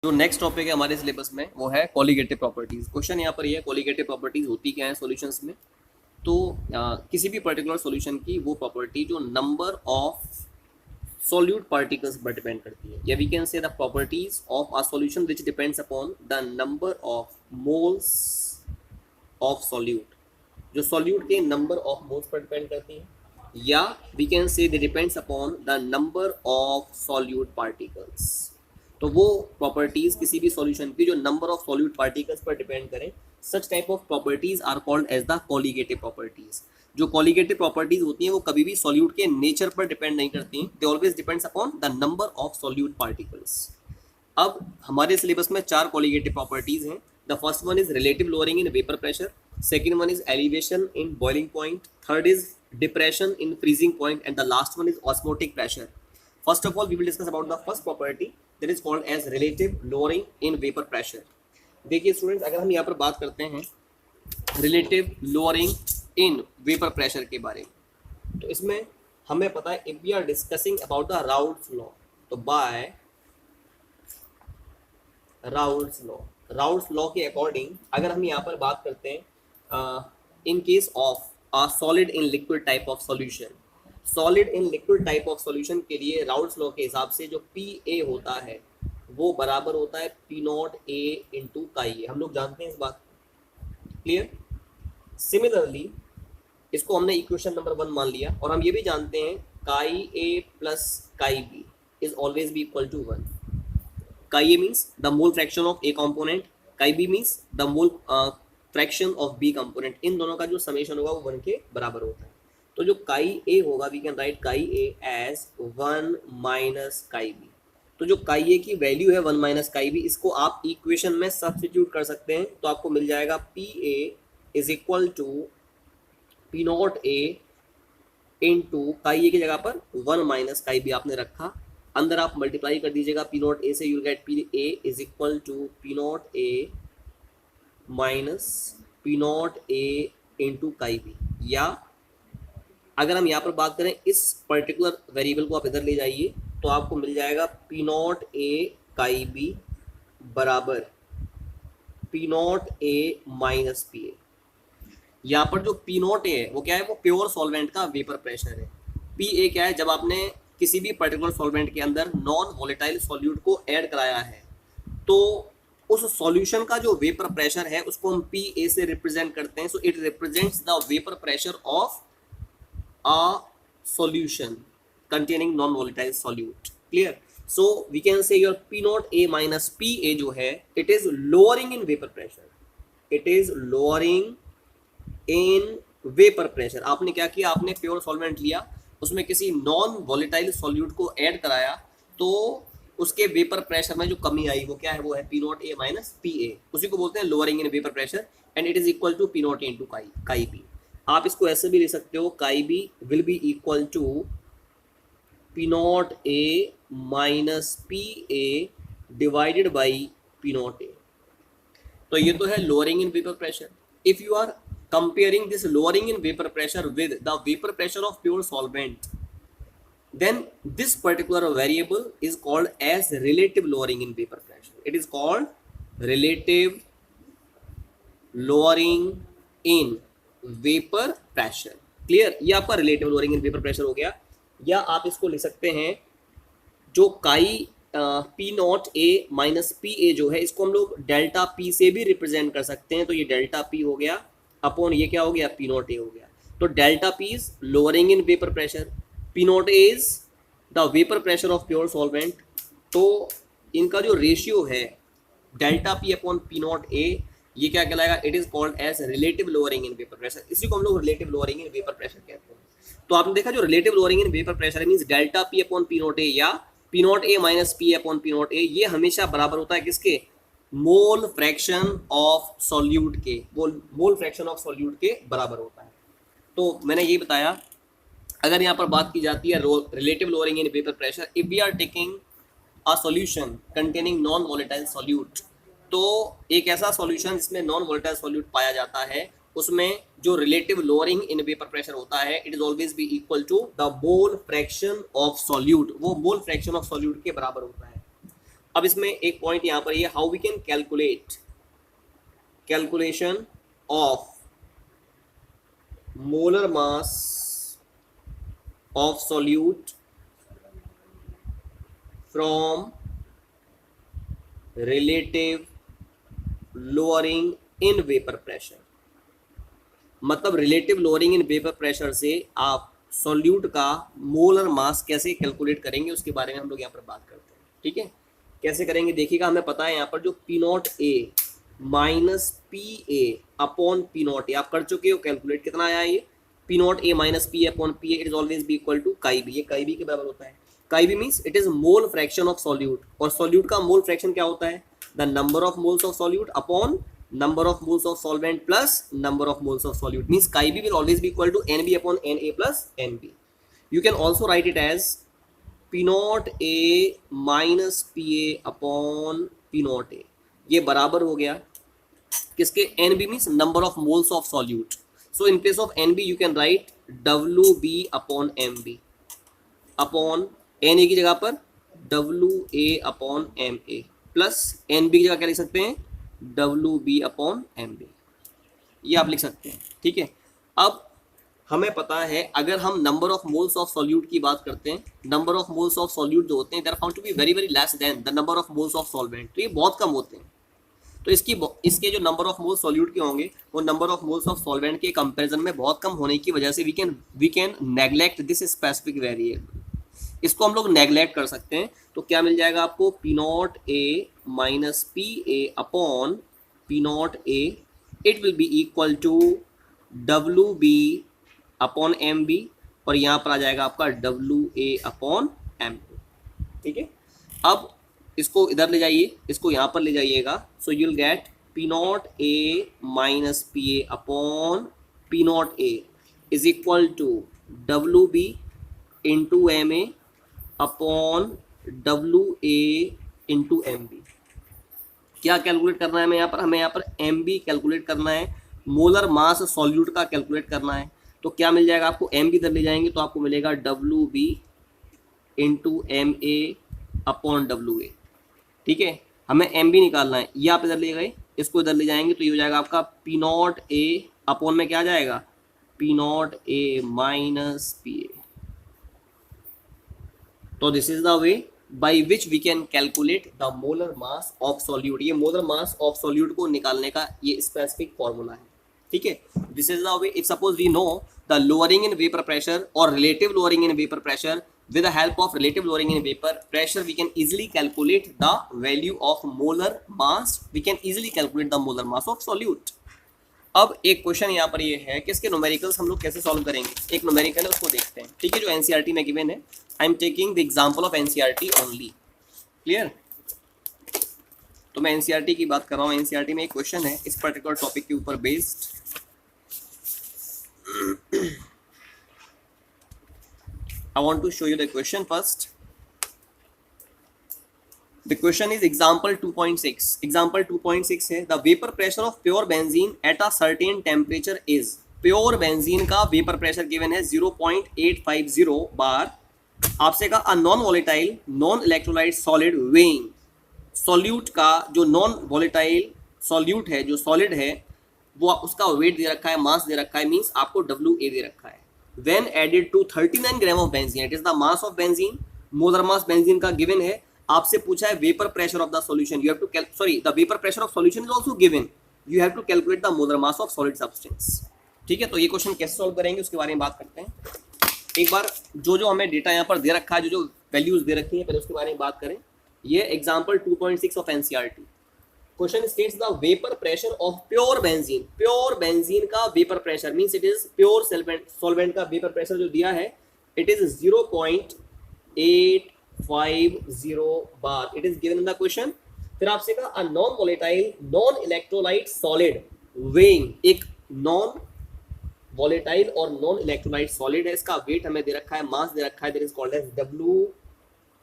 जो next topic है हमारे सिलेबस में वो है कॉलिगेटिव प्रॉपर्टीज। क्वेश्चन यहाँ पर ये है कॉलिगेटिव प्रॉपर्टीज होती क्या है सॉल्यूशंस में। तो किसी भी पर्टिकुलर सॉल्यूशन की वो प्रॉपर्टी जो नंबर ऑफ solute particles पर डिपेंड करती है, या we can say the properties of a solution which depends upon the number of moles of solute, जो सॉल्यूट के नंबर ऑफ मोल्स पर डिपेंड करती है, या we can say they depends upon the number of solute particles. तो वो properties किसी भी सॉल्यूशन की जो नंबर ऑफ सॉल्यूट पार्टिकल्स पर डिपेंड करें, such type of properties are called as the colligative properties. जो कॉलिगेटिव प्रॉपर्टीज होती हैं वो कभी भी सॉल्यूट के नेचर पर डिपेंड नहीं करती, they always depends upon the number of solute particles. अब हमारे सिलेबस में 4 कॉलिगेटिव प्रॉपर्टीज हैं। The first one is relative lowering in vapour pressure, second one is elevation in boiling point, third is depression in freezing point, and the last one is osmotic pressure. First of all, we will discuss about the first property that is called as relative lowering in vapor pressure. देखिए students, अगर हम यहाँ पर बात करते हैं relative lowering in vapour pressure के बारे में, तो इसमें हमें पता है if we are discussing about the Raoult's law, तो बाय राउल्ट्स लॉ के अकॉर्डिंग अगर हम यहाँ पर बात करते हैं in case of a solid in liquid type of solution, solid in liquid type of solution के लिए राउल्ट्स लॉ के हिसाब से जो पी ए होता है वो बराबर होता है P not A into chi ए। हम लोग जानते हैं इस बात, क्लियर। सिमिलरली इसको हमने इक्वेशन नंबर 1 मान लिया, और हम ये भी जानते हैं chi A plus chi B is always be equal to 1। Chi A means the mole fraction of A component, chi B means the mole fraction of B component. इन दोनों का जो समेशन होगा वो 1 के बराबर होता है। तो जो काई ए होगा वी कैन राइट काई ए एज 1 माइनस काई बी। तो जो काई ए की वैल्यू है 1 माइनस काई बी, इसको आप इक्वेशन में सब्स्टिट्यूट कर सकते हैं, तो आपको मिल जाएगा P A is equal to P not A into chi A की जगह पर 1 माइनस काई बी आपने रखा, अंदर आप मल्टीप्लाई कर दीजिएगा पी नॉट ए से, you'll get P A is equal to P not A minus P not A into chi B. या अगर हम यहाँ पर बात करें इस पर्टिकुलर वेरिएबल को आप इधर ले जाइए तो आपको मिल जाएगा पी नॉट ए काई बी बराबर P not A minus P ए। यहाँ पर जो पी नॉट ए है वो क्या है, वो प्योर सॉल्वेंट का वेपर प्रेशर है। पी ए क्या है, जब आपने किसी भी पर्टिकुलर सॉल्वेंट के अंदर नॉन वोलेटाइल सॉल्यूट को ऐड कराया है तो उस सॉल्यूशन का जो वेपर प्रेशर है उसको हम पी ए से रिप्रेजेंट करते हैं। So it represents the vapour pressure of a solution containing non-volatile solute, clear? So we can say your P naught A minus P A जो है it is lowering in vapor pressure, it is lowering in vapor pressure। आपने क्या किया, आपने pure solvent लिया, उसमें किसी non volatile solute को ऐड कराया, तो उसके वेपर प्रेशर में जो कमी आई वो क्या है, वो है P naught A minus P A। उसी को बोलते हैं lowering in vapor pressure and it is equal to P naught A into chi B। आप इसको ऐसे भी ले सकते हो, chi B will be equal to P not A minus P A divided by P not A. तो ये तो है lowering in vapour pressure. If you are comparing this lowering in vapour pressure with the vapour pressure of pure solvent, then this particular variable is called as relative lowering in vapor pressure. It is called relative lowering in vapour pressure, clear. ये आपका relative lowering in vapour pressure हो गया। या आप इसको लिख सकते हैं जो काई P not A minus P ए जो है इसको हम लोग डेल्टा पी से भी रिप्रेजेंट कर सकते हैं। तो ये डेल्टा पी हो गया अपॉन ये क्या हो गया, पी नॉट ए हो गया। तो delta P is lowering in vapour pressure, P not A is the vapour pressure of pure solvent. तो इनका जो रेशियो है delta P upon P not A, ये क्या कहलाएगा, it is called as relative lowering in vapour pressure. इसी को हम लोग relative lowering in vapour pressure कहते हैं। तो आपने देखा जो relative lowering in vapour pressure means delta P upon P not a या P not A minus P upon P not A, ये हमेशा बराबर होता है किसके, मोल फ्रैक्शन ऑफ सॉल्यूट के, मोल फ्रैक्शन ऑफ सॉल्यूट के बराबर होता है। तो मैंने ये बताया, अगर यहाँ पर बात की जाती है relative lowering in vapour pressure, if we are taking a solution containing non volatile solute, तो एक ऐसा सॉल्यूशन जिसमें नॉन वोलेटाइल सॉल्यूट पाया जाता है उसमें जो relative lowering in vapour pressure होता है it is always be equal to the mole fraction of solute. वो मोल फ्रैक्शन ऑफ सॉल्यूट के बराबर होता है। अब इसमें एक पॉइंट यहाँ पर ये, how we can calculation of molar mass of solute from relative lowering in vapour pressure. मतलब relative lowering in vapour pressure से आप सॉल्यूट का मोलर मास कैसे कैलकुलेट करेंगे उसके बारे में हम लोग यहाँ पर बात करते हैं। ठीक है, कैसे करेंगे देखिएगा, हमें पता है यहाँ पर जो P not A minus P A upon P not A आप कर चुके हो कैलकुलेट, कितना आया ये P not A minus P A upon P A, it is always be equal to chi B. ये काई बी के बराबर होता है। Chi B means it is mole fraction of solute, और सॉल्यूट का मोल फ्रैक्शन क्या होता है, the number of moles of solute upon number of moles of solvent plus number of moles of solute, means chi b will always be equal to nb upon na plus nb. You can also write it as p naught a minus pa upon p naught a, ये बराबर हो गया किसके, nb means number of moles of solute. So in place of nb you can write wb upon mb upon na की जगह पर wa upon ma plus nb की जगह क्या लिख सकते हैं, W B upon M B, ये आप लिख सकते हैं। ठीक है, अब हमें पता है अगर हम number of moles of solute की बात करते हैं, number of moles of solute जो होते हैं they are found to be very very less than the number of moles of solvent, तो ये बहुत कम होते हैं। तो इसके जो नंबर ऑफ मोल्स सॉल्यूट के होंगे वो number of moles of solvent के कंपैरिजन में बहुत कम होने की वजह से we can neglect this specific variable, इसको हम लोग नेग्लेक्ट कर सकते हैं। तो क्या मिल जाएगा आपको, P not A minus P A upon P not A, it will be equal to W B upon M B, और यहाँ पर आ जाएगा आपका डब्ल्यू ए अपॉन एम। ठीक है, अब इसको इधर ले जाइए, इसको यहाँ पर ले जाइएगा, so you will get P not A minus P A upon P not A is equal to W B into M A upon W A into M B. क्या कैलकुलेट करना है हमें यहाँ पर, हमें यहाँ पर एम बी कैलकुलेट करना है, मोलर मास सॉल्यूट का कैलकुलेट करना है। तो क्या मिल जाएगा आपको, एम बी इधर ले जाएंगे तो आपको मिलेगा W B into M A upon W A. ठीक है, हमें एम बी निकालना है, ये आप इधर ले गए, इसको इधर ले जाएंगे तो ये हो जाएगा आपका पी नॉट ए अपॉन में क्या आ जाएगा, P not A minus P A. तो this is the way by which we can calculate the molar mass of solute. ये मोलर मास ऑफ सॉल्यूट को निकालने का ये स्पेसिफिक फॉर्मूला है। ठीक है, this is the way, if suppose we know the lowering in vapour pressure और relative lowering in vapour pressure, with the help of relative lowering in vapor pressure we can easily calculate the value of molar mass, we can easily calculate the molar mass of solute. अब एक question यहाँ पर ये है कि इसके numericals हम लोग कैसे सॉल्व करेंगे, एक न्यूमेरिकल है उसको देखते हैं। ठीक है, जो एनसीईआरटी में गिवन है, I am taking the example of NCERT only, clear. तो मैं एनसीईआरटी की बात कर रहा हूँ, एनसीईआरटी में एक क्वेश्चन है इस पर्टिकुलर टॉपिक के ऊपर based. I want to show you the question first. The question is example 2.6. Example 2.6 है, the vapor pressure of pure benzene at a certain temperature is, pure benzene का vapor pressure given है 0.850 बार। आपसे कहा a non volatile non electrolyte solid weighing, solute का जो non volatile solute है, जो solid है, वो उसका weight दे रखा है, mass दे रखा है, means आपको WA दे रखा है। When added to 39 gram of benzene, it is the mass of benzene, molar mass benzene का given है। आपसे पूछा है vapor pressure of the solution, you have to the vapor pressure of solution is also given, you have to calculate the molar mass of solid substance। ठीक है, तो ये question कैसे सॉल्व करेंगे उसके बारे में बात करते हैं। एक बार जो हमें डेटा यहाँ पर दे रखा है, जो वैल्यूज दे रखी है, पहले उसके बारे में बात करें। ये example 2.6 of NCERT. Question states the vapour pressure of pure benzene, pure benzene का vapour pressure means it is pure solvent का वेपर प्रेशर जो दिया है, it is 0.850 bar, it is given in the question. फिर आपसे कहा a non volatile non electrolyte solid weighing, एक non volatile और नॉन इलेक्ट्रोलाइट सॉलिड है, इसका वेट हमें दे रखा है, मास दे रखा है, that is called as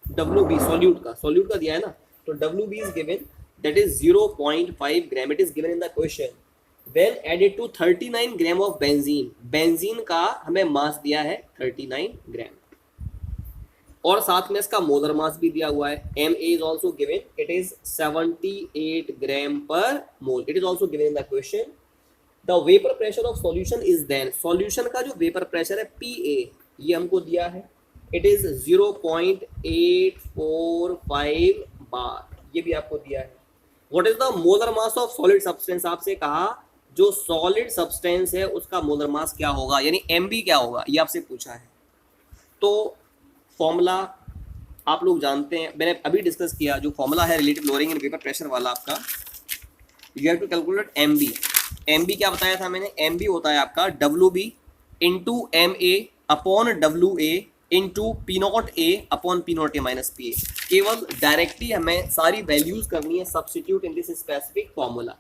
WB, solute का दिया है ना, तो WB is given, that is 0.5 gram, it is given in the question। when added to 39 gram of benzene, benzene का हमें मास दिया है 39 ग्राम, और साथ में इसका मोलर मास भी दिया हुआ है. Ma is also given, it is 78 ग्राम पर मोल. It is also given in the question. The vapor pressure of solution is then, solution का जो vapor pressure है Pa ये हमको दिया है, it is 0.845 बार, ये भी आपको दिया है. What is the molar mass of solid substance, आपसे कहा जो solid substance है उसका molar mass क्या होगा, यानी Mb क्या होगा, ये आपसे पूछा है. तो फॉर्मूला आप लोग जानते हैं, मैंने अभी डिस्कस किया. जो फॉर्मूला है relative lowering in vapour pressure वाला आपका, you have to calculate Mb. Mb क्या बताया था मैंने, Mb होता है आपका WB into Ma upon WA into P0A upon P0A minus PA. केवल डायरेक्टली हमें सारी वैल्यूज करनी है substitute in this specific formula.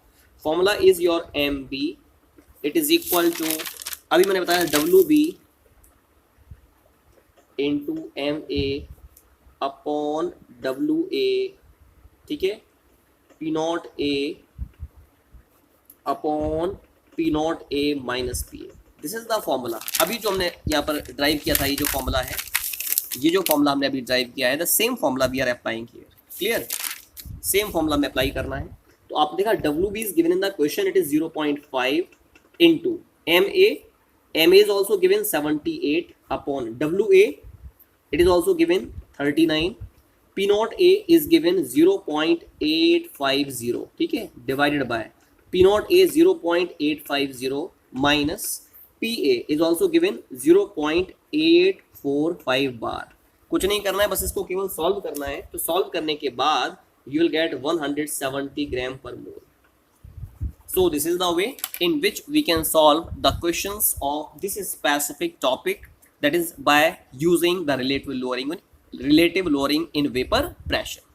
Formula is your Mb, it is equal to, अभी मैंने बताया WB into Ma upon WA, ठीक है, P0A upon P0A minus PA. This is the formula. अभी जो हमने यहाँ पर ड्राइव किया था, ये जो फॉर्मूला है, ये जो फॉर्मूला हमने अभी ड्राइव किया है, the same formula we are applying here. Clear, same formula में अप्लाई करना है. तो आपने देखा WB is given in the question, it is 0.5 into Ma is also given 78 upon WA, it is also given 39, P0A is given 0.850, ठीक है, divided by P0A 0.850 minus PA is also given 0.845 बार. कुछ नहीं करना है, बस इसको केवल सॉल्व करना है. तो सॉल्व करने के बाद you will get 170 ग्राम पर मोल. So this is the way in which we can solve the questions of this specific topic, that is by using the relative lowering in vapor pressure.